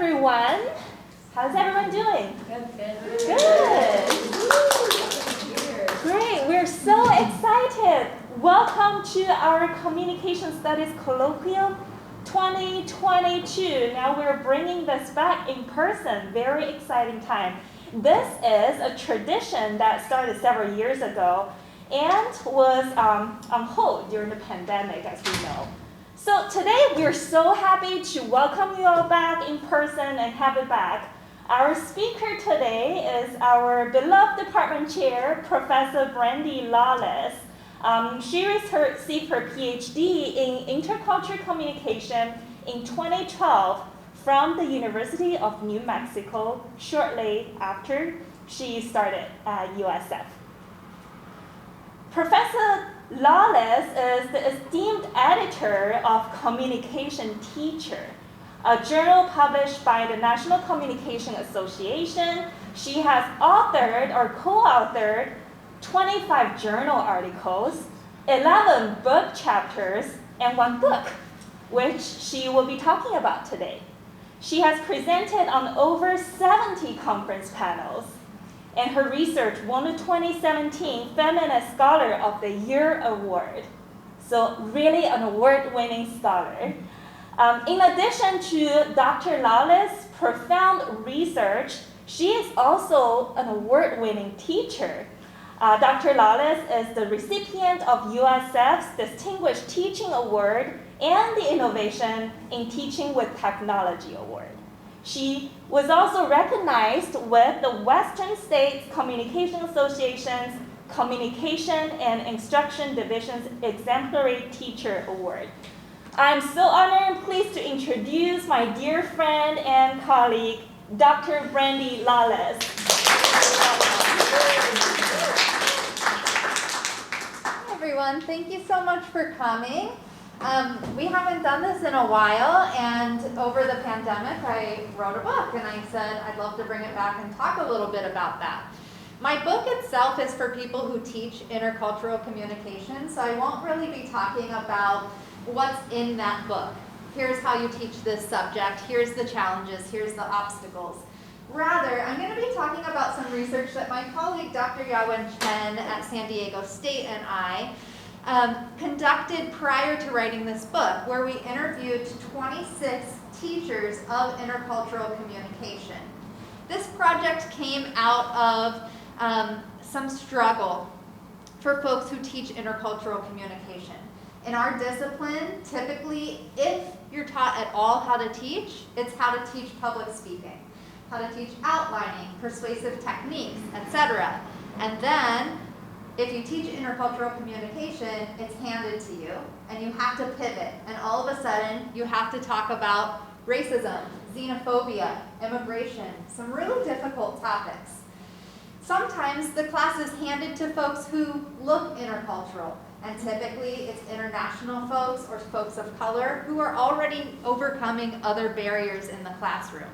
everyone. How's everyone doing? Good. Great. We're so excited. Welcome to our Communication Studies Colloquium 2022. Now we're bringing this back in person. Very exciting time. This is a tradition that started several years ago and was on hold during the pandemic, as we know. So today we're so happy to welcome you all back in person and have it back. Our speaker today is our beloved department chair, Professor Brandi Lawless. She received her PhD in intercultural communication in 2012 from the University of New Mexico shortly after she started at USF. Professor Lawless is the esteemed editor of Communication Teacher, a journal published by the National Communication Association. She has authored or co-authored 25 journal articles, 11 book chapters, and 1 book, which she will be talking about today. She has presented on over 70 conference panels, and her research won the 2017 Feminist Scholar of the Year Award. So really an award-winning scholar. In addition to Dr. Lawless' profound research, she is also an award-winning teacher. Dr. Lawless is the recipient of USF's Distinguished Teaching Award and the Innovation in Teaching with Technology Award. She was also recognized with the Western States Communication Association's Communication and Instruction Division's Exemplary Teacher Award. I'm so honored and pleased to introduce my dear friend and colleague, Dr. Brandi Lawless. Hi everyone, thank you so much for coming. We haven't done this in a while, and over the pandemic I wrote a book and I said I'd love to bring it back and talk a little bit about that. My book itself is for people who teach intercultural communication, so I won't really be talking about what's in that book. Here's how you teach this subject, here's the challenges, here's the obstacles. Rather, I'm going to be talking about some research that my colleague Dr. Yawen Chen at San Diego State and I conducted prior to writing this book, where we interviewed 26 teachers of intercultural communication. This project came out of some struggle for folks who teach intercultural communication. In our discipline, typically, if you're taught at all how to teach, it's how to teach public speaking, how to teach outlining, persuasive techniques, etc. And then, if you teach intercultural communication, it's handed to you, and you have to pivot. And all of a sudden, you have to talk about racism, xenophobia, immigration, some really difficult topics. Sometimes the class is handed to folks who look intercultural, and typically it's international folks or folks of color who are already overcoming other barriers in the classroom.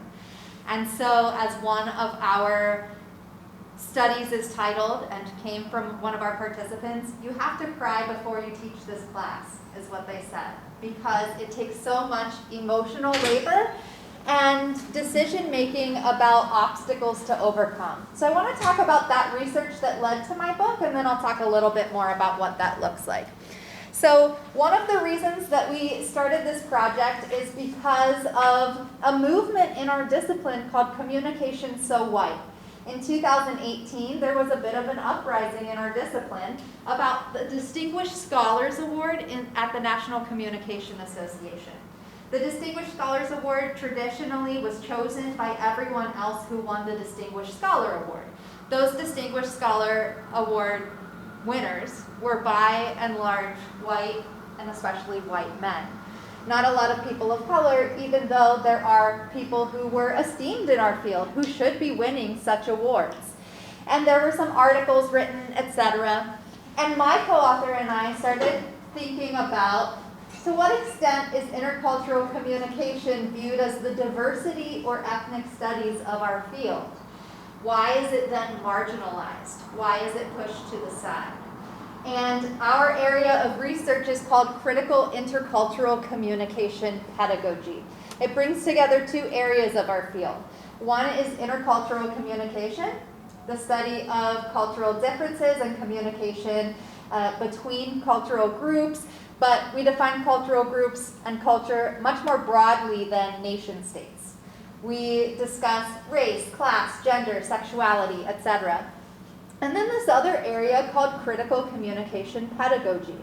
And so, as one of our studies is titled and came from one of our participants, you have to cry before you teach this class, is what they said, because it takes so much emotional labor and decision making about obstacles to overcome. So I want to talk about that research that led to my book, and then I'll talk a little bit more about what that looks like. So one of the reasons that we started this project is because of a movement in our discipline called Communication So White. In 2018, there was a bit of an uprising in our discipline about the Distinguished Scholars Award at the National Communication Association. The Distinguished Scholars Award traditionally was chosen by everyone else who won the Distinguished Scholar Award. Those Distinguished Scholar Award winners were by and large white, and especially white men. Not a lot of people of color, even though there are people who were esteemed in our field who should be winning such awards. And there were some articles written, etc. And my co-author and I started thinking about, to what extent is intercultural communication viewed as the diversity or ethnic studies of our field? Why is it then marginalized? Why is it pushed to the side? And our area of research is called critical intercultural communication pedagogy. It brings together two areas of our field. One is intercultural communication, the study of cultural differences and communication between cultural groups, but we define cultural groups and culture much more broadly than nation states. We discuss race, class, gender, sexuality, etc. And then this other area called critical communication pedagogy,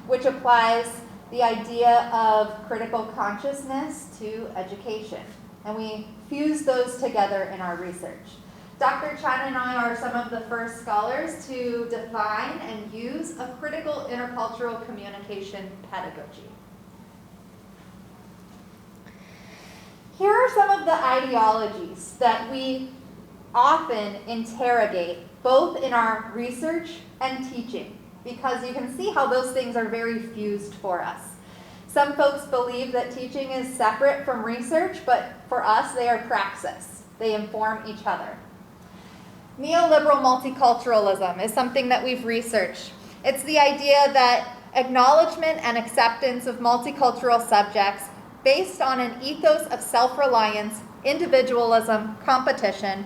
which applies the idea of critical consciousness to education. And we fuse those together in our research. Dr. Chan and I are some of the first scholars to define and use a critical intercultural communication pedagogy. Here are some of the ideologies that we often interrogate both in our research and teaching, because you can see how those things are very fused for us. Some folks believe that teaching is separate from research, but for us they are praxis. They inform each other. Neoliberal multiculturalism is something that we've researched. It's the idea that acknowledgement and acceptance of multicultural subjects based on an ethos of self-reliance, individualism, competition,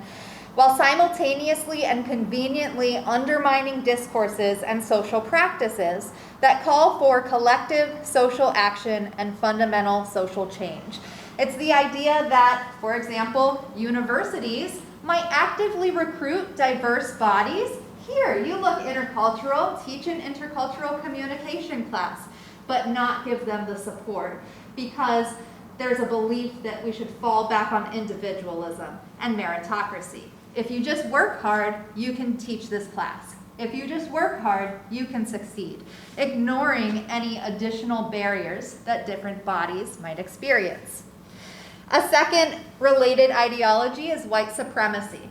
while simultaneously and conveniently undermining discourses and social practices that call for collective social action and fundamental social change. It's the idea that, for example, universities might actively recruit diverse bodies. Here, you look intercultural, teach an intercultural communication class, but not give them the support because there's a belief that we should fall back on individualism and meritocracy. If you just work hard, you can teach this class. If you just work hard, you can succeed, ignoring any additional barriers that different bodies might experience. A second related ideology is white supremacy.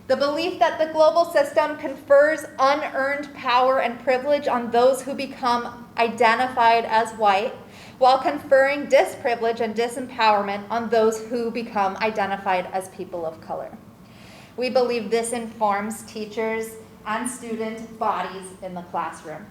The belief that the global system confers unearned power and privilege on those who become identified as white, while conferring disprivilege and disempowerment on those who become identified as people of color. We believe this informs teachers and student bodies in the classroom.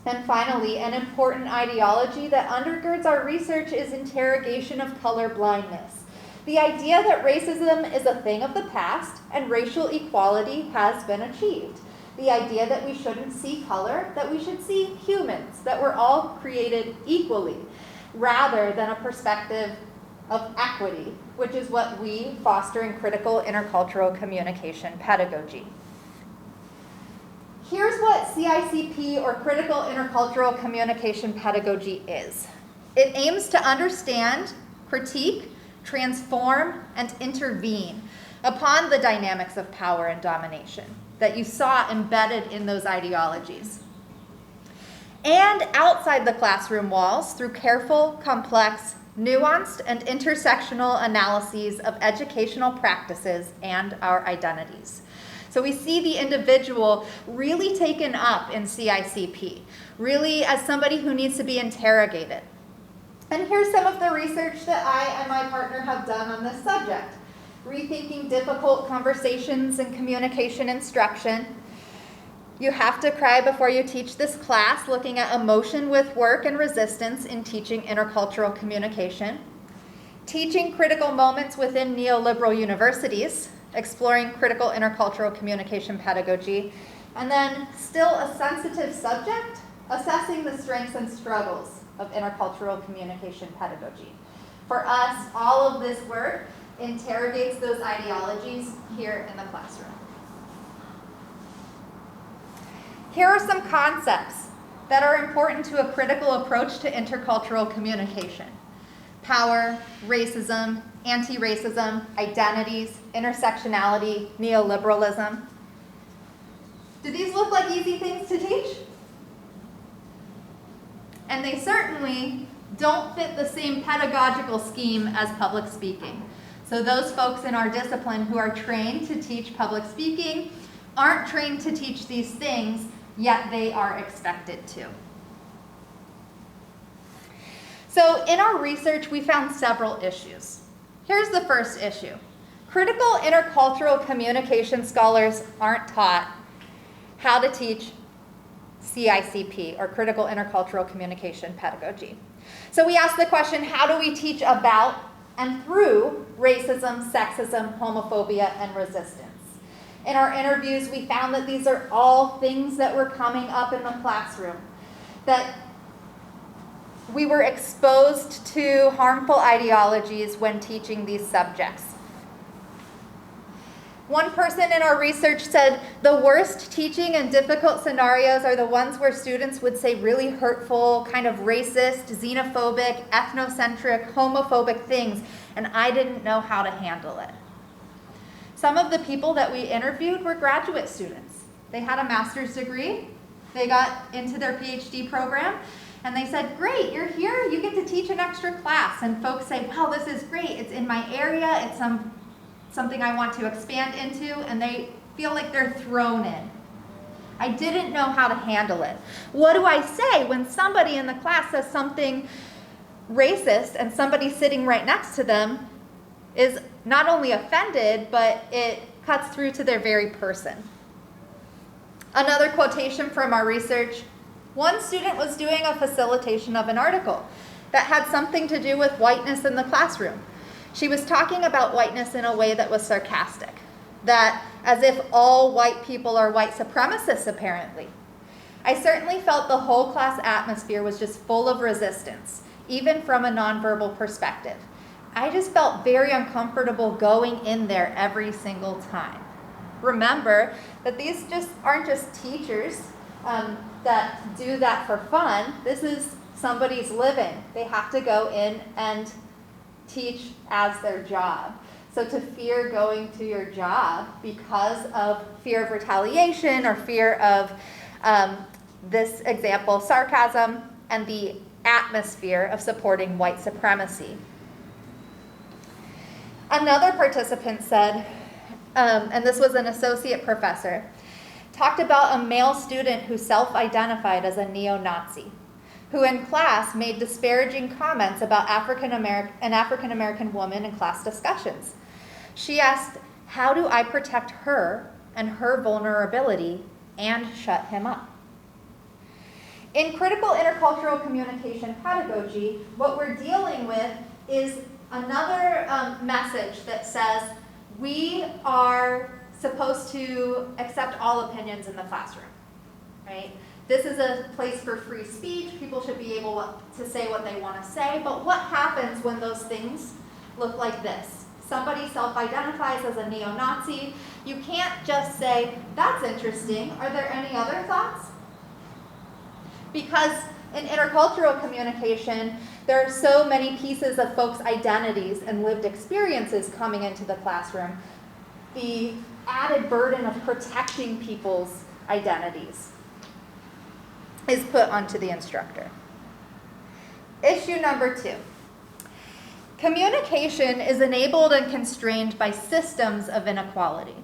And finally, an important ideology that undergirds our research is interrogation of color blindness. The idea that racism is a thing of the past and racial equality has been achieved. The idea that we shouldn't see color, that we should see humans, that we're all created equally, rather than a perspective of equity, which is what we foster in critical intercultural communication pedagogy. Here's what CICP, or critical intercultural communication pedagogy, is. It aims to understand, critique, transform, and intervene upon the dynamics of power and domination that you saw embedded in those ideologies. And outside the classroom walls, through careful, complex, nuanced, and intersectional analyses of educational practices and our identities. So we see the individual really taken up in CICP, really as somebody who needs to be interrogated. And here's some of the research that I and my partner have done on this subject. Rethinking difficult conversations and communication instruction. You have to cry before you teach this class, looking at emotion with work and resistance in teaching intercultural communication. Teaching critical moments within neoliberal universities, exploring critical intercultural communication pedagogy. And then still a sensitive subject, assessing the strengths and struggles of intercultural communication pedagogy. For us, all of this work interrogates those ideologies here in the classroom. Here are some concepts that are important to a critical approach to intercultural communication. Power, racism, anti-racism, identities, intersectionality, neoliberalism. Do these look like easy things to teach? And they certainly don't fit the same pedagogical scheme as public speaking. So those folks in our discipline who are trained to teach public speaking aren't trained to teach these things, yet they are expected to. So in our research, we found several issues. Here's the first issue. Critical intercultural communication scholars aren't taught how to teach CICP, or critical intercultural communication pedagogy. So we asked the question, how do we teach about and through racism, sexism, homophobia, and resistance? In our interviews, we found that these are all things that were coming up in the classroom, that we were exposed to harmful ideologies when teaching these subjects. One person in our research said the worst teaching and difficult scenarios are the ones where students would say really hurtful, kind of racist, xenophobic, ethnocentric, homophobic things, and I didn't know how to handle it. Some of the people that we interviewed were graduate students. They had a master's degree, they got into their PhD program, and they said, great, you're here, you get to teach an extra class. And folks say, wow, this is great, it's in my area, it's something I want to expand into, and they feel like they're thrown in. I didn't know how to handle it. What do I say when somebody in the class says something racist and somebody sitting right next to them is not only offended, but it cuts through to their very person? Another quotation from our research, one student was doing a facilitation of an article that had something to do with whiteness in the classroom. She was talking about whiteness in a way that was sarcastic, that as if all white people are white supremacists, apparently. I certainly felt the whole class atmosphere was just full of resistance, even from a nonverbal perspective. I just felt very uncomfortable going in there every single time. Remember that these aren't just teachers that do that for fun. This is somebody's living. They have to go in and teach as their job. So to fear going to your job because of fear of retaliation or fear of, this example, sarcasm, and the atmosphere of supporting white supremacy. Another participant said, and this was an associate professor, talked about a male student who self-identified as a neo-Nazi, who in class made disparaging comments about an African-American woman in class discussions. She asked, how do I protect her and her vulnerability and shut him up? In critical intercultural communication pedagogy, what we're dealing with is another message that says we are supposed to accept all opinions in the classroom, right? This is a place for free speech. People should be able to say what they want to say. But what happens when those things look like this? Somebody self-identifies as a neo-Nazi. You can't just say, that's interesting. Are there any other thoughts? Because in intercultural communication, there are so many pieces of folks' identities and lived experiences coming into the classroom. The added burden of protecting people's identities is put onto the instructor. Issue number 2. Communication is enabled and constrained by systems of inequality.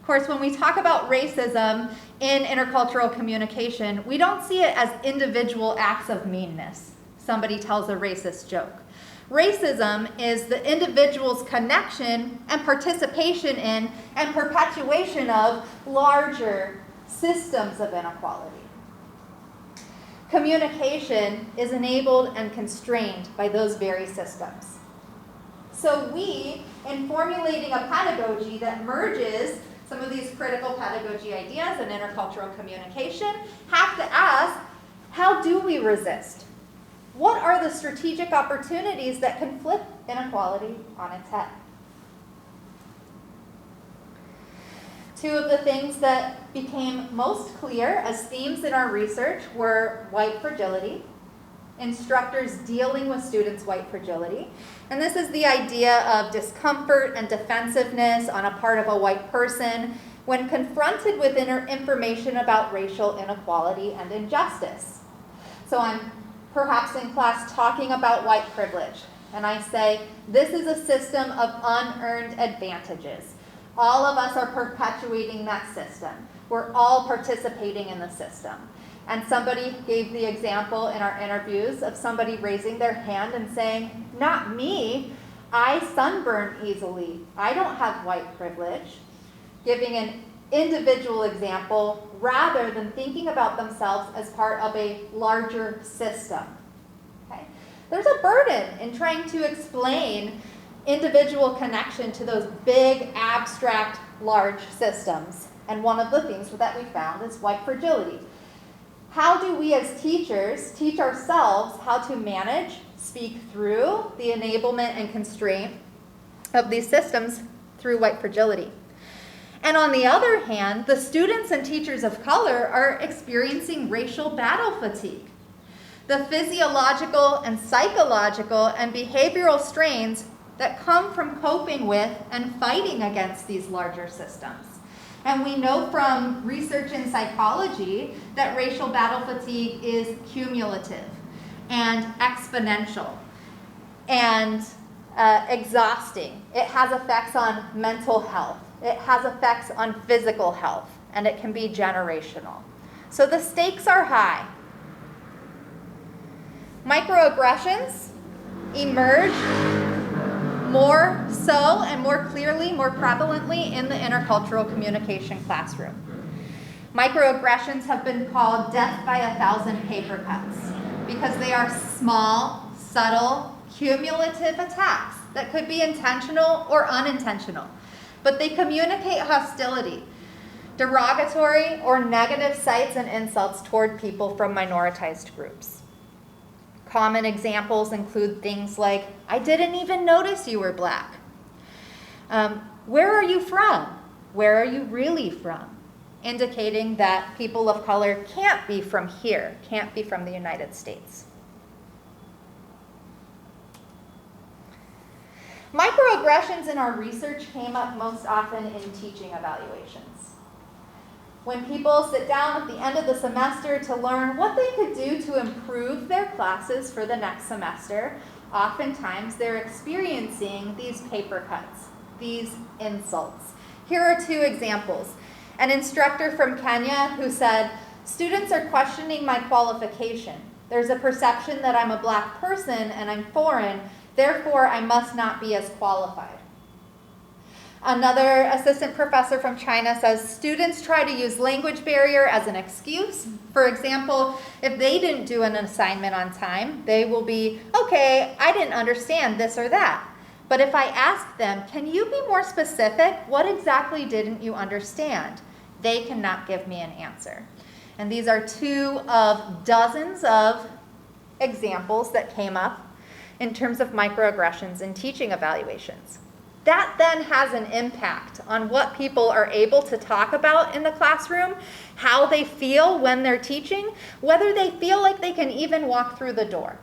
Of course, when we talk about racism in intercultural communication, we don't see it as individual acts of meanness. Somebody tells a racist joke. Racism is the individual's connection and participation in and perpetuation of larger systems of inequality. Communication is enabled and constrained by those very systems. So we, in formulating a pedagogy that merges some of these critical pedagogy ideas and intercultural communication, have to ask, how do we resist? What are the strategic opportunities that can flip inequality on its head? Two of the things that became most clear as themes in our research were white fragility, instructors dealing with students' white fragility. And this is the idea of discomfort and defensiveness on a part of a white person when confronted with information about racial inequality and injustice. So I'm perhaps in class talking about white privilege, and I say, this is a system of unearned advantages. All of us are perpetuating that system. We're all participating in the system. And somebody gave the example in our interviews of somebody raising their hand and saying, not me, I sunburn easily. I don't have white privilege. Giving an individual example rather than thinking about themselves as part of a larger system. Okay? there's a burden in trying to explain individual connection to those big, abstract, large systems. And one of the things that we found is white fragility. How do we as teachers teach ourselves how to manage, speak through the enablement and constraint of these systems through white fragility? And on the other hand, the students and teachers of color are experiencing racial battle fatigue. The physiological and psychological and behavioral strains that come from coping with and fighting against these larger systems. And we know from research in psychology that racial battle fatigue is cumulative and exponential and exhausting. It has effects on mental health. It has effects on physical health, and it can be generational. So the stakes are high. Microaggressions emerge more so and more clearly, more prevalently in the intercultural communication classroom. Microaggressions have been called death by 1,000 paper cuts because they are small, subtle, cumulative attacks that could be intentional or unintentional, but they communicate hostility, derogatory or negative sights and insults toward people from minoritized groups. Common examples include things like, I didn't even notice you were black. Where are you from? Where are you really from? Indicating that people of color can't be from here, can't be from the United States. Microaggressions in our research came up most often in teaching evaluations. When people sit down at the end of the semester to learn what they could do to improve their classes for the next semester, oftentimes they're experiencing these paper cuts, these insults. Here are two examples. An instructor from Kenya who said, students are questioning my qualification. There's a perception that I'm a black person and I'm foreign, therefore I must not be as qualified. Another assistant professor from China says students try to use language barrier as an excuse. For example, if they didn't do an assignment on time, they will be, okay, I didn't understand this or that. But if I ask them, can you be more specific? What exactly didn't you understand? They cannot give me an answer. And these are two of dozens of examples that came up in terms of microaggressions in teaching evaluations. That then has an impact on what people are able to talk about in the classroom, how they feel when they're teaching, whether they feel like they can even walk through the door.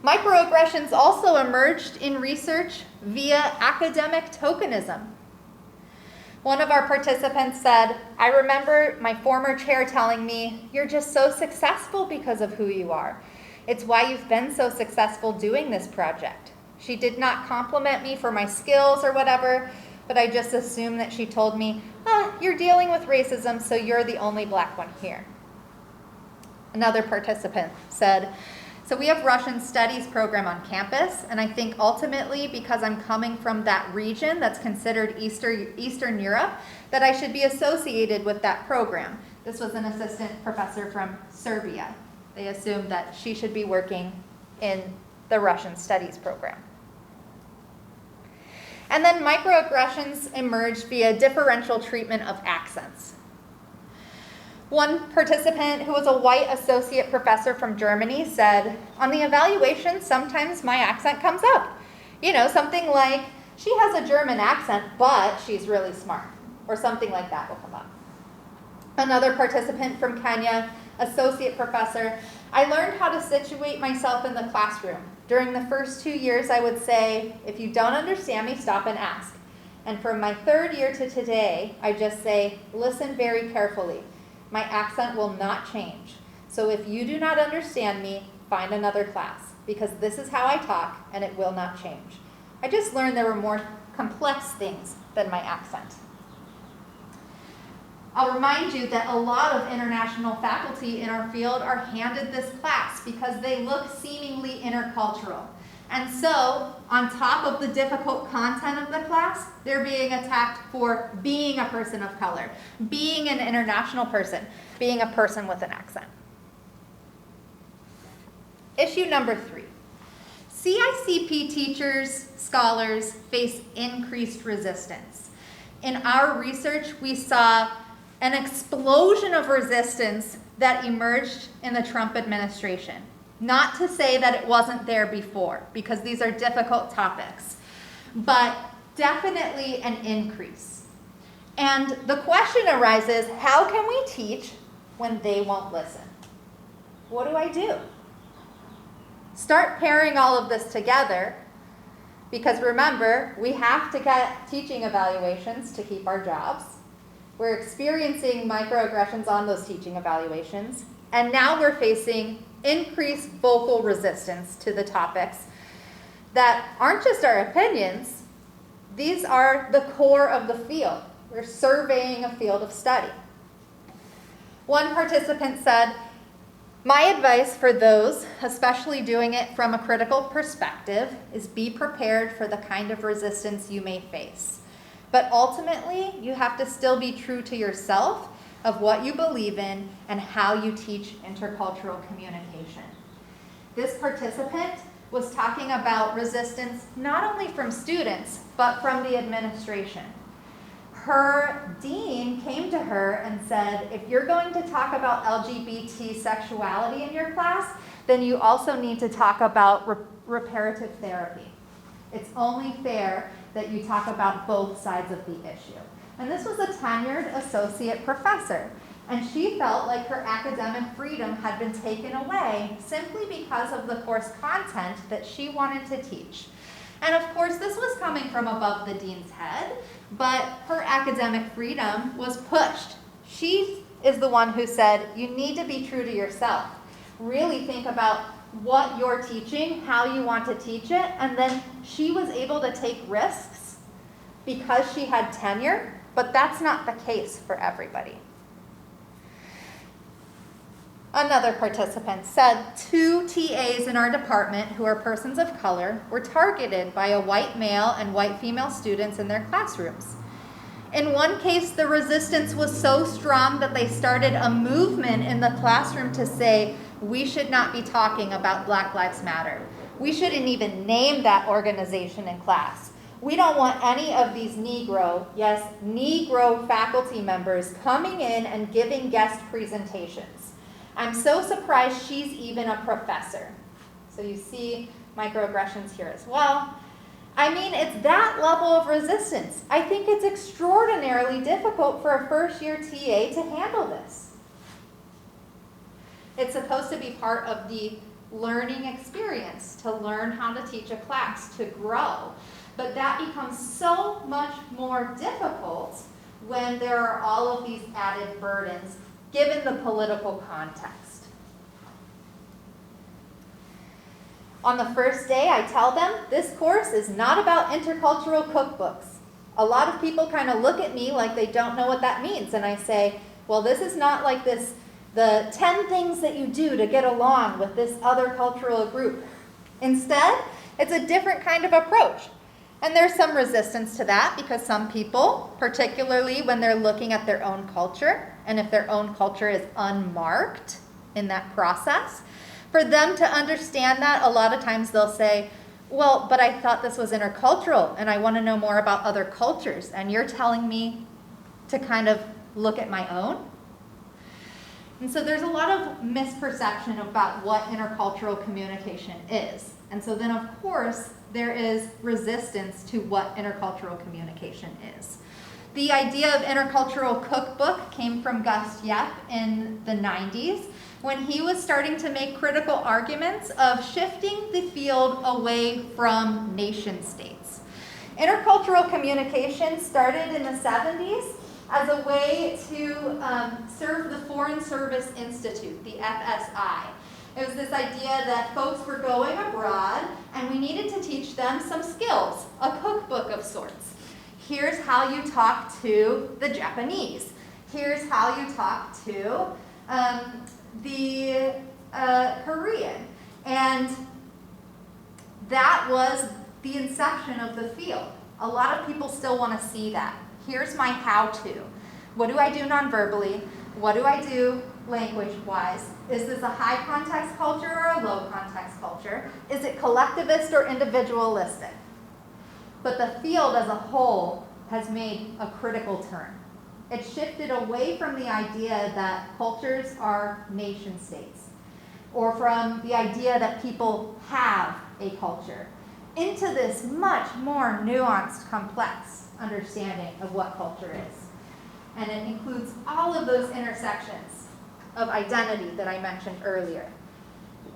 Microaggressions also emerged in research via academic tokenism. One of our participants said, I remember my former chair telling me, you're just so successful because of who you are. It's why you've been so successful doing this project. She did not compliment me for my skills or whatever, but I just assumed that she told me, you're dealing with racism, so you're the only black one here. Another participant said, so we have Russian studies program on campus, and I think ultimately because I'm coming from that region that's considered Eastern Europe, that I should be associated with that program. This was an assistant professor from Serbia. They assumed that she should be working in the Russian studies program. And then microaggressions emerged via differential treatment of accents. One participant who was a white associate professor from Germany said, on the evaluation, sometimes my accent comes up. You know, something like, she has a German accent, but she's really smart. Or something like that will come up. Another participant from Kenya, associate professor, I learned how to situate myself in the classroom. During the first 2 years, I would say, if you don't understand me, stop and ask. And from my third year to today, I just say, listen very carefully. My accent will not change. So if you do not understand me, find another class, because this is how I talk, and it will not change. I just learned there were more complex things than my accent. I'll remind you that a lot of international faculty in our field are handed this class because they look seemingly intercultural. And so, on top of the difficult content of the class, they're being attacked for being a person of color, being an international person, being a person with an accent. Issue number 3. CICP teachers, scholars face increased resistance. In our research, we saw an explosion of resistance that emerged in the Trump administration. Not to say that it wasn't there before, because these are difficult topics, but definitely an increase. And the question arises, how can we teach when they won't listen? What do I do? Start pairing all of this together, because remember, we have to get teaching evaluations to keep our jobs. We're experiencing microaggressions on those teaching evaluations, and now we're facing increased vocal resistance to the topics that aren't just our opinions, these are the core of the field. We're surveying a field of study. One participant said, "My advice for those, especially doing it from a critical perspective, is be prepared for the kind of resistance you may face. But ultimately, you have to still be true to yourself of what you believe in and how you teach intercultural communication." This participant was talking about resistance not only from students, but from the administration. Her dean came to her and said, if you're going to talk about LGBT sexuality in your class, then you also need to talk about reparative therapy. It's only fair that you talk about both sides of the issue. And this was a tenured associate professor, and she felt like her academic freedom had been taken away simply because of the course content that she wanted to teach. And of course, this was coming from above the dean's head, but her academic freedom was pushed. She is the one who said, you need to be true to yourself. Really think about what you're teaching, how you want to teach it, and then she was able to take risks because she had tenure, but that's not the case for everybody. Another participant said 2 TAs in our department who are persons of color were targeted by a white male and white female students in their classrooms. In one case, the resistance was so strong that they started a movement in the classroom to say, we should not be talking about Black Lives Matter. We shouldn't even name that organization in class. We don't want any of these Negro faculty members coming in and giving guest presentations. I'm so surprised she's even a professor. So you see microaggressions here as well. I mean, it's that level of resistance. I think it's extraordinarily difficult for a first-year TA to handle this. It's supposed to be part of the learning experience, to learn how to teach a class, to grow. But that becomes so much more difficult when there are all of these added burdens given the political context. On the first day, I tell them, this course is not about intercultural cookbooks. A lot of people kind of look at me like they don't know what that means, and I say, well, this is not like this, the 10 things that you do to get along with this other cultural group. Instead, it's a different kind of approach. And there's some resistance to that because some people, particularly when they're looking at their own culture, and if their own culture is unmarked in that process, for them to understand that, a lot of times they'll say, well, but I thought this was intercultural, and I want to know more about other cultures, and you're telling me to kind of look at my own? And so there's a lot of misperception about what intercultural communication is. And so then, of course, there is resistance to what intercultural communication is. The idea of intercultural cookbook came from Gus Yep in the 90s when he was starting to make critical arguments of shifting the field away from nation states. Intercultural communication started in the 70s as a way to serve the Foreign Service Institute, the FSI. It was this idea that folks were going abroad and we needed to teach them some skills, a cookbook of sorts. Here's how you talk to the Japanese. Here's how you talk to the Korean. And that was the inception of the field. A lot of people still want to see that. Here's my how-to. What do I do non-verbally? What do I do language-wise? Is this a high context culture or a low context culture? Is it collectivist or individualistic? But the field as a whole has made a critical turn. It shifted away from the idea that cultures are nation states, or from the idea that people have a culture, into this much more nuanced, complex understanding of what culture is. And it includes all of those intersections of identity that I mentioned earlier.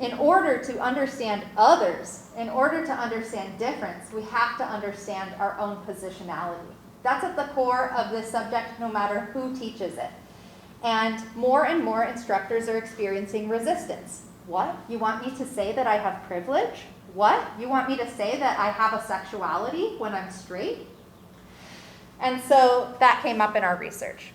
In order to understand others, in order to understand difference, we have to understand our own positionality. That's at the core of this subject, no matter who teaches it. And more instructors are experiencing resistance. What? You want me to say that I have privilege? What? You want me to say that I have a sexuality when I'm straight? And so that came up in our research.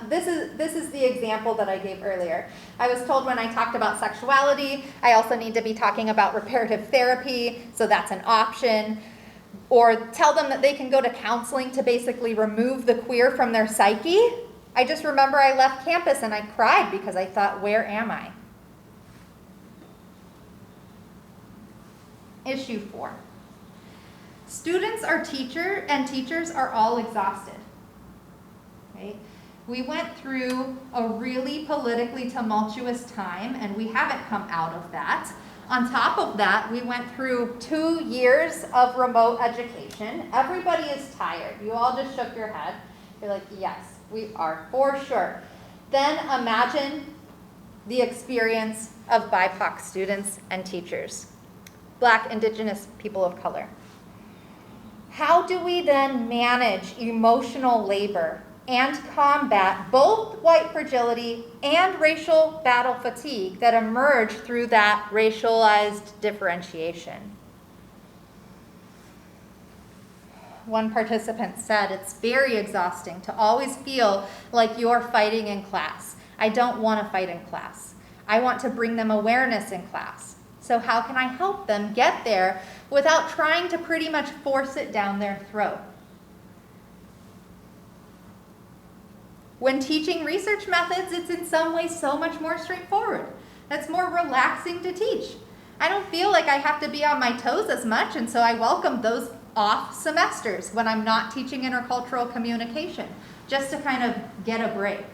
This is the example that I gave earlier. I was told when I talked about sexuality, I also need to be talking about reparative therapy, so that's an option. Or tell them that they can go to counseling to basically remove the queer from their psyche. I just remember I left campus and I cried because I thought, where am I? Issue 4. Students are and teachers are all exhausted. Okay? We went through a really politically tumultuous time, and we haven't come out of that. On top of that, we went through 2 years of remote education. Everybody is tired. You all just shook your head. You're like, yes, we are, for sure. Then imagine the experience of BIPOC students and teachers, Black, Indigenous people of color. How do we then manage emotional labor and combat both white fragility and racial battle fatigue that emerge through that racialized differentiation? One participant said, it's very exhausting to always feel like you're fighting in class. I don't want to fight in class. I want to bring them awareness in class. So how can I help them get there without trying to pretty much force it down their throat? When teaching research methods, it's in some ways so much more straightforward. It's more relaxing to teach. I don't feel like I have to be on my toes as much, and so I welcome those off semesters when I'm not teaching intercultural communication, just to kind of get a break.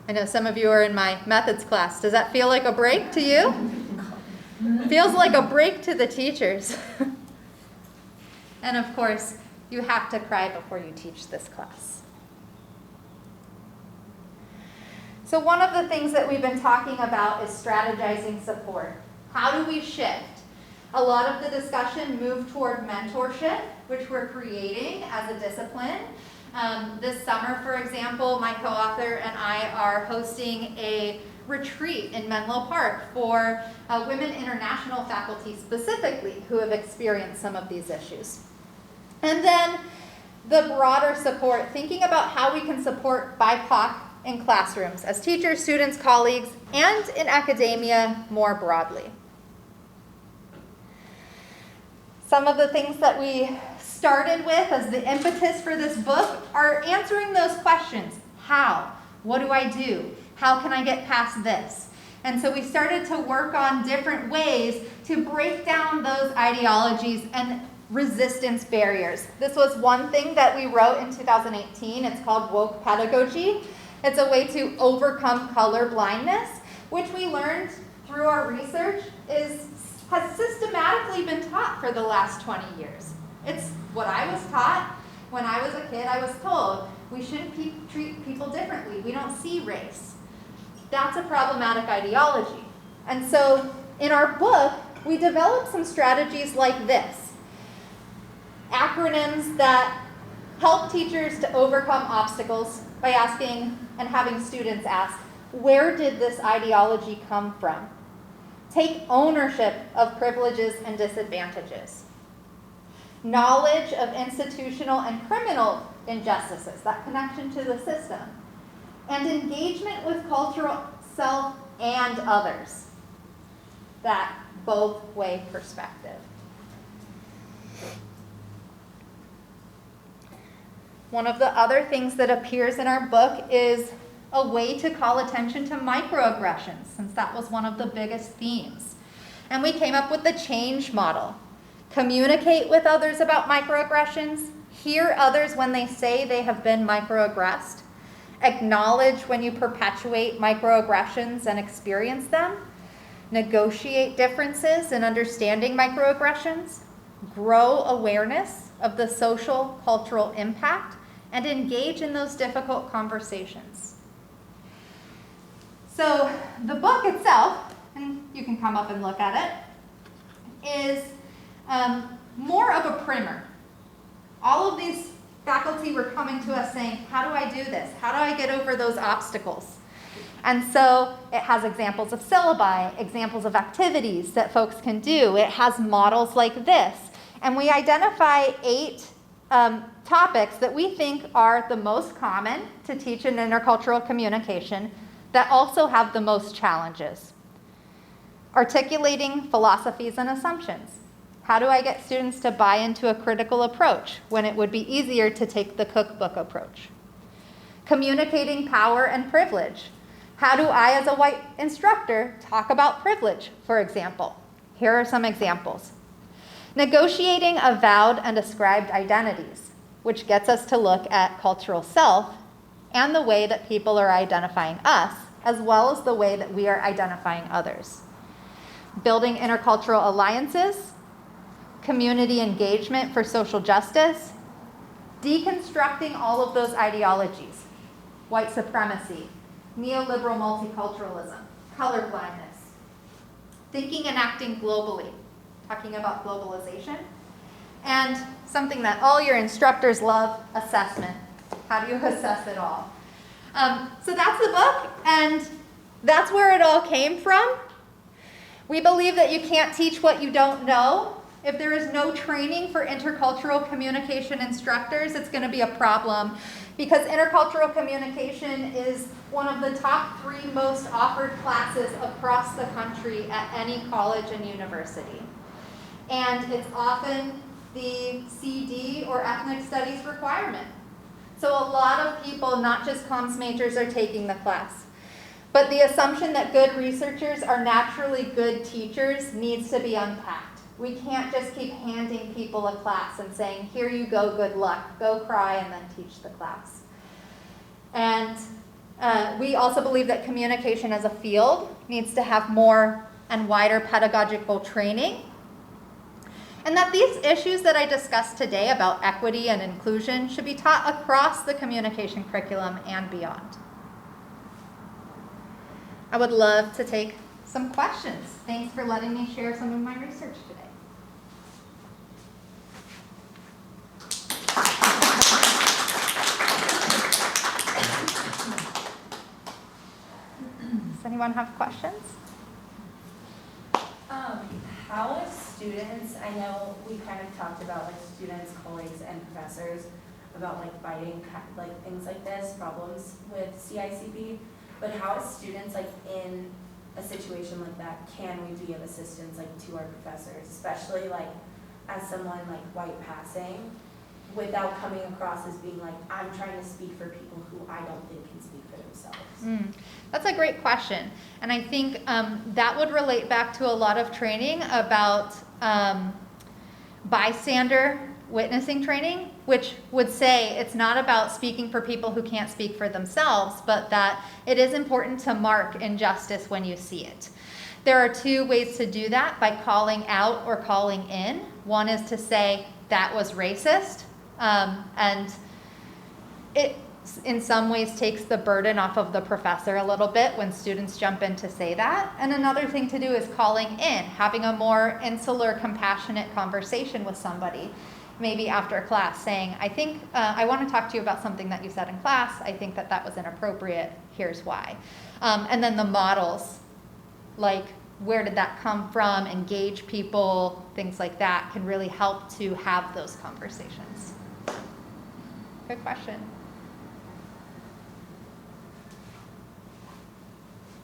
I know some of you are in my methods class. Does that feel like a break to you? Feels like a break to the teachers. And of course, you have to cry before you teach this class. So one of the things that we've been talking about is strategizing support. How do we shift? A lot of the discussion moved toward mentorship, which we're creating as a discipline. This summer, for example, my co-author and I are hosting a retreat in Menlo Park for women international faculty specifically who have experienced some of these issues. And then the broader support, thinking about how we can support BIPOC in classrooms as teachers, students, colleagues, and in academia more broadly. Some of the things that we started with as the impetus for this book are answering those questions. How? What do I do? How can I get past this? And so we started to work on different ways to break down those ideologies and resistance barriers. This was one thing that we wrote in 2018. It's called woke pedagogy. It's a way to overcome color blindness, which we learned through our research has systematically been taught for the last 20 years. It's what I was taught when I was a kid. I was told we shouldn't treat people differently. We don't see race. That's a problematic ideology. And so in our book, we developed some strategies like this. Acronyms that help teachers to overcome obstacles by asking and having students ask, where did this ideology come from? Take ownership of privileges and disadvantages. Knowledge of institutional and criminal injustices, that connection to the system. And engagement with cultural self and others. That both-way perspective. One of the other things that appears in our book is a way to call attention to microaggressions, since that was one of the biggest themes. And we came up with the change model. Communicate with others about microaggressions, hear others when they say they have been microaggressed, acknowledge when you perpetuate microaggressions and experience them, negotiate differences in understanding microaggressions, grow awareness of the social, cultural impact, and engage in those difficult conversations. So the book itself, and you can come up and look at it, is more of a primer. All of these faculty were coming to us saying, how do I do this? How do I get over those obstacles? And so it has examples of syllabi, examples of activities that folks can do. It has models like this. And we identify 8 topics that we think are the most common to teach in intercultural communication that also have the most challenges. Articulating philosophies and assumptions. How do I get students to buy into a critical approach when it would be easier to take the cookbook approach? Communicating power and privilege. How do I, as a white instructor, talk about privilege, for example? Here are some examples. Negotiating avowed and ascribed identities, which gets us to look at cultural self and the way that people are identifying us, as well as the way that we are identifying others. Building intercultural alliances, community engagement for social justice, deconstructing all of those ideologies, white supremacy, neoliberal multiculturalism, colorblindness, thinking and acting globally, talking about globalization, and something that all your instructors love, assessment. How do you assess it all? So that's the book, and that's where it all came from. We believe that you can't teach what you don't know. If there is no training for intercultural communication instructors, it's going to be a problem, because intercultural communication is one of the top 3 most offered classes across the country at any college and university. And it's often the CD or ethnic studies requirement. So a lot of people, not just COMS majors, are taking the class. But the assumption that good researchers are naturally good teachers needs to be unpacked. We can't just keep handing people a class and saying, here you go, good luck, go cry and then teach the class. And we also believe that communication as a field needs to have more and wider pedagogical training. And that these issues that I discussed today about equity and inclusion should be taught across the communication curriculum and beyond. I would love to take some questions. Thanks for letting me share some of my research today. Does anyone have questions? How is students, I know we kind of talked about like students, colleagues, and professors about like fighting like things like this, problems with CICP, but how as students like in a situation like that, can we be of assistance like to our professors, especially like as someone like white passing, without coming across as being like, I'm trying to speak for people who I don't think can speak for themselves? That's a great question. And I think that would relate back to a lot of training about bystander witnessing training, which would say it's not about speaking for people who can't speak for themselves, but that it is important to mark injustice when you see it. There are 2 ways to do that, by calling out or calling in. One is to say, that was racist, and it in some ways takes the burden off of the professor a little bit when students jump in to say that. And another thing to do is calling in, having a more insular, compassionate conversation with somebody, maybe after class, saying, I think I want to talk to you about something that you said in class. I think that was inappropriate. Here's why. And then the models, like where did that come from, engage people, things like that can really help to have those conversations. Good question.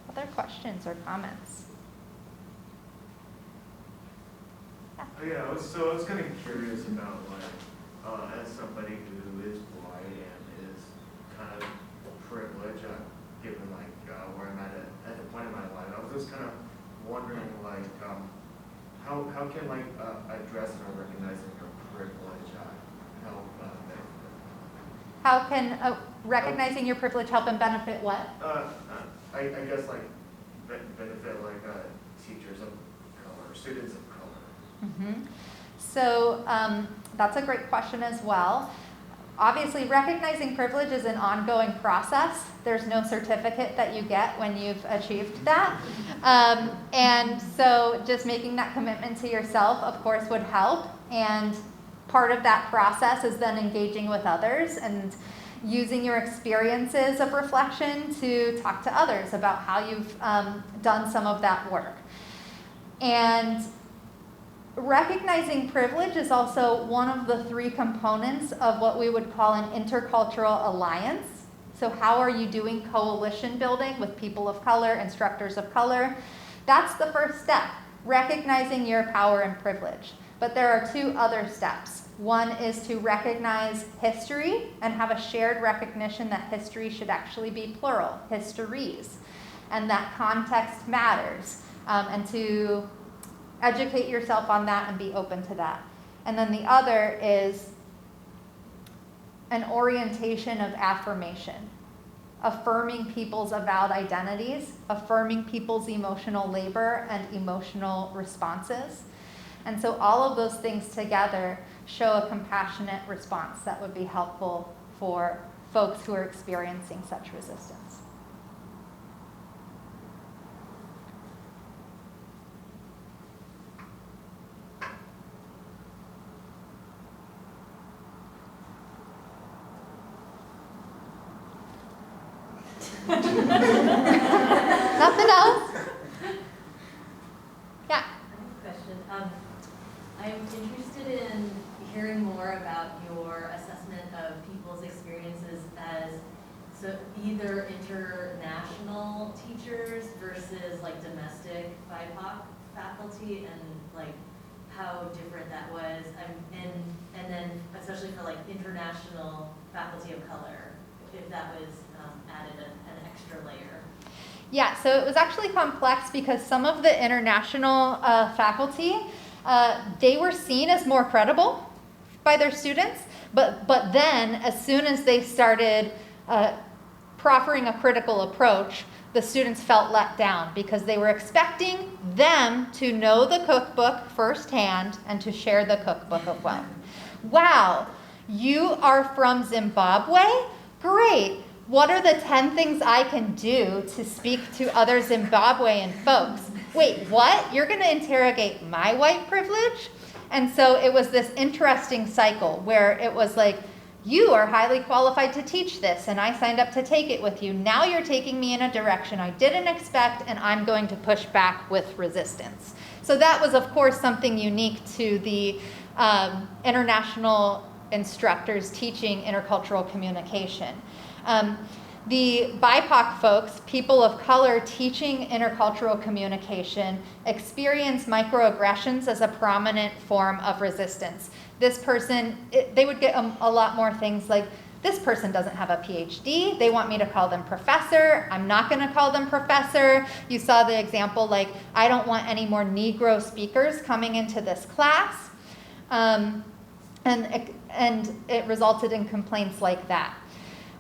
Other questions or comments? Yeah, I was kind of curious about, like, as somebody who is white privilege, given like where I'm at the point in my life. I was just kind of wondering like how can like addressing or recognizing your privilege help benefit? How can recognizing your privilege help and benefit what? I guess like benefit like teachers of color, students of color. Mm-hmm. So that's a great question as well. Obviously, recognizing privilege is an ongoing process. There's no certificate that you get when you've achieved that. And so just making that commitment to yourself, of course, would help. And part of that process is then engaging with others and using your experiences of reflection to talk to others about how you've done some of that work. And recognizing privilege is also one of the 3 components of what we would call an intercultural alliance. So how are you doing coalition building with people of color, instructors of color? That's the first step, recognizing your power and privilege. But there are 2 other steps. One is to recognize history and have a shared recognition that history should actually be plural, histories, and that context matters, and to educate yourself on that and be open to that. And then the other is an orientation of affirmation, affirming people's avowed identities, affirming people's emotional labor and emotional responses. And so all of those things together show a compassionate response that would be helpful for folks who are experiencing such resistance. Nothing else? Yeah. Question. I'm interested in hearing more about your assessment of people's experiences as so either international teachers versus like domestic BIPOC faculty, and like how different that was, and then especially for like international faculty of color, if that was added an extra layer. Yeah, so it was actually complex because some of the international faculty, they were seen as more credible by their students, but then as soon as they started proffering a critical approach, the students felt let down because they were expecting them to know the cookbook firsthand and to share the cookbook of wealth. Wow, you are from Zimbabwe? Great. What are the 10 things I can do to speak to other Zimbabwean folks? Wait, what? You're going to interrogate my white privilege? And so it was this interesting cycle where it was like, you are highly qualified to teach this, and I signed up to take it with you. Now you're taking me in a direction I didn't expect, and I'm going to push back with resistance. So that was, of course, something unique to the international instructors teaching intercultural communication. The BIPOC folks, people of color teaching intercultural communication, experience microaggressions as a prominent form of resistance. This person, they would get a lot more things like, this person doesn't have a PhD, they want me to call them professor, I'm not going to call them professor. You saw the example like, I don't want any more Negro speakers coming into this class. And it resulted in complaints like that.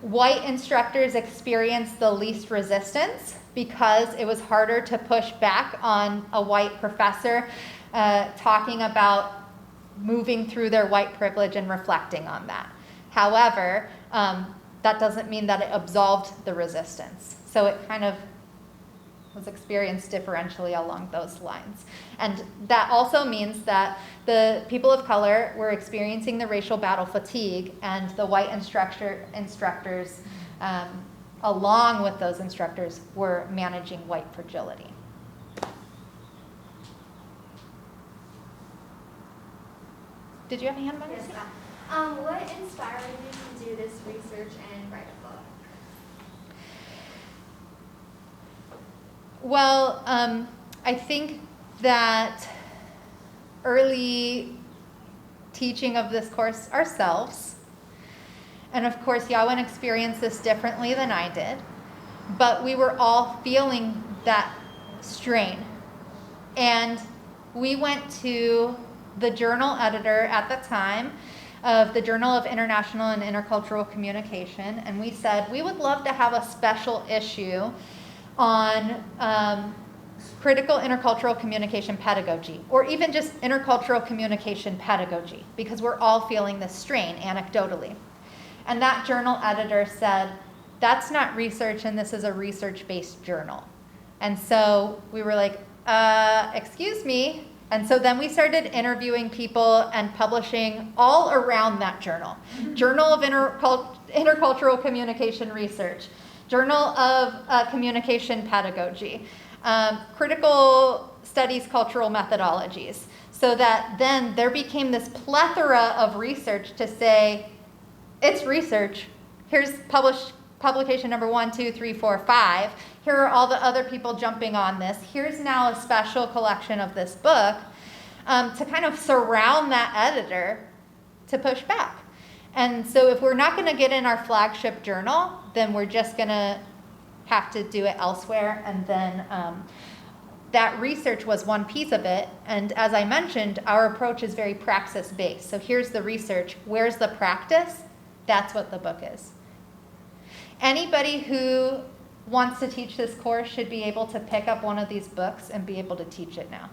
White instructors experienced the least resistance because it was harder to push back on a white professor talking about moving through their white privilege and reflecting on that. However, that doesn't mean that it absolved the resistance. So it kind of was experienced differentially along those lines. And that also means that the people of color were experiencing the racial battle fatigue, and the white instructors, along with those instructors, were managing white fragility. Did you have a hand, Vanessa? Yes. What inspired you to do this research and write a book? Well, I think that early teaching of this course ourselves, And of course, Yawen experienced this differently than I did, but we were all feeling that strain. And we went to the journal editor at the time of the Journal of International and Intercultural Communication, and we said, we would love to have a special issue on critical intercultural communication pedagogy, or even just intercultural communication pedagogy, because we're all feeling this strain anecdotally. And that journal editor said, that's not research, and this is a research-based journal. And so we were like, excuse me. And so then we started interviewing people and publishing all around that journal. Journal of Intercultural Communication Research, Journal of Communication Pedagogy, Critical Studies Cultural Methodologies, so that then there became this plethora of research to say, it's research. Here's publication number 1, 2, 3, 4, 5. Here are all the other people jumping on this. Here's now a special collection of this book to kind of surround that editor to push back. And so if we're not going to get in our flagship journal, then we're just going to have to do it elsewhere. And then that research was one piece of it. And as I mentioned, our approach is very praxis-based. So here's the research. Where's the practice? That's what the book is. Anybody who wants to teach this course should be able to pick up one of these books and be able to teach it now.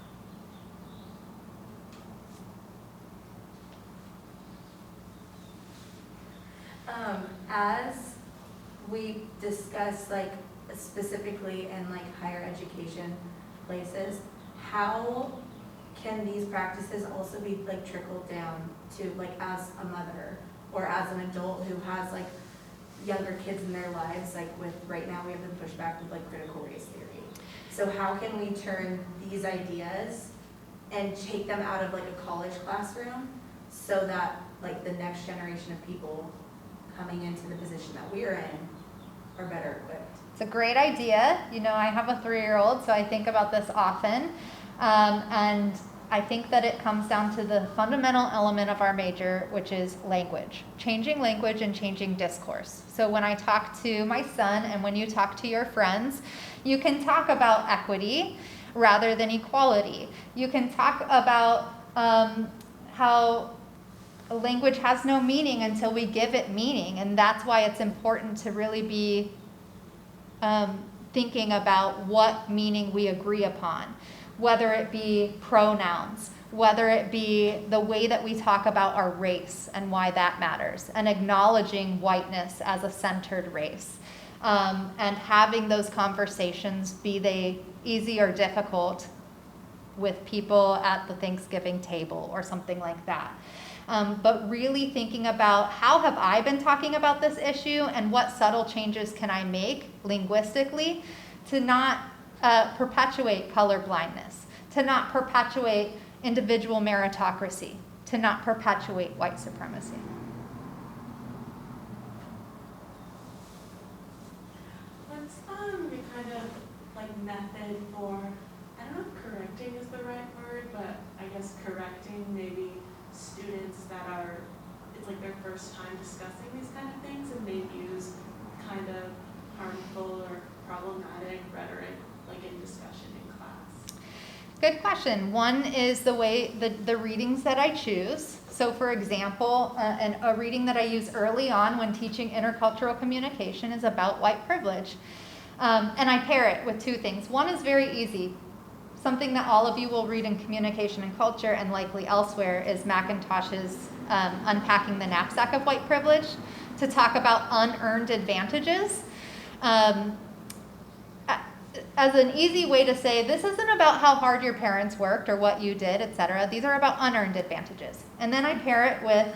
As we discussed, like specifically in like higher education places, how can these practices also be like trickled down to like as a mother or as an adult who has like younger kids in their lives? Like with right now we have the pushback with like critical race theory. So how can we turn these ideas and take them out of like a college classroom so that like the next generation of people coming into the position that we're in are better equipped? It's a great idea. You know, I have a 3-year-old, so I think about this often. And I think that it comes down to the fundamental element of our major, which is language. Changing language and changing discourse. So when I talk to my son and when you talk to your friends, you can talk about equity rather than equality. You can talk about how language has no meaning until we give it meaning, and that's why it's important to really be thinking about what meaning we agree upon, whether it be pronouns, whether it be the way that we talk about our race and why that matters, and acknowledging whiteness as a centered race, and having those conversations, be they easy or difficult, with people at the Thanksgiving table or something like that. But really thinking about how have I been talking about this issue and what subtle changes can I make linguistically to not perpetuate color blindness, to not perpetuate individual meritocracy, to not perpetuate white supremacy. What's your kind of like method for, I don't know if correcting is the right word, but I guess correcting maybe students that are, it's like their first time discussing these kind of things and they use kind of harmful or problematic rhetoric like in discussion in class? Good question. One is the way, the readings that I choose. So for example, a reading that I use early on when teaching intercultural communication is about white privilege. And I pair it with 2 things. One is very easy. Something that all of you will read in Communication and Culture and likely elsewhere is McIntosh's Unpacking the Knapsack of White Privilege, to talk about unearned advantages. As an easy way to say, this isn't about how hard your parents worked or what you did, etc. These are about unearned advantages. And then I pair it with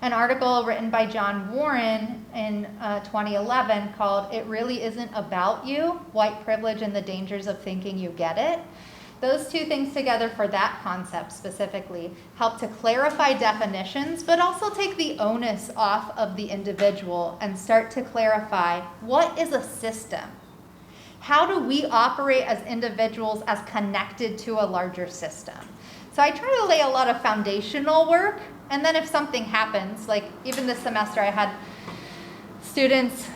an article written by John Warren in 2011 called "It Really Isn't About You, White Privilege and the Dangers of Thinking You Get It." Those 2 things together for that concept specifically help to clarify definitions, but also take the onus off of the individual and start to clarify what is a system? How do we operate as individuals as connected to a larger system? So I try to lay a lot of foundational work, and then if something happens, like even this semester I had students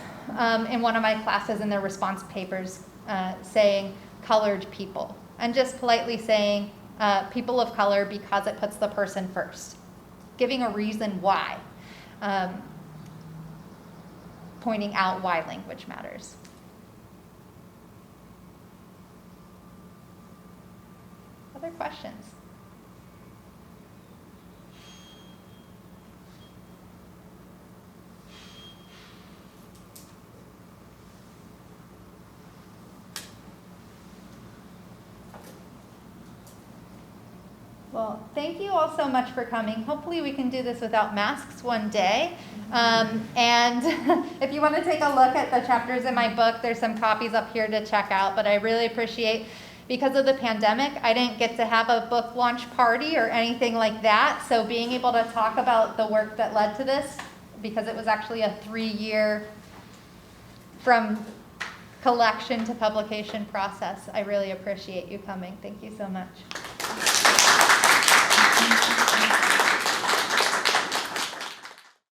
in one of my classes in their response papers saying colored people, and just politely saying people of color because it puts the person first, giving a reason why, pointing out why language matters. Other questions? Well, thank you all so much for coming. Hopefully we can do this without masks one day. And if you want to take a look at the chapters in my book, there's some copies up here to check out. But I really appreciate, because of the pandemic, I didn't get to have a book launch party or anything like that. So being able to talk about the work that led to this, because it was actually a 3-year from collection to publication process, I really appreciate you coming. Thank you so much.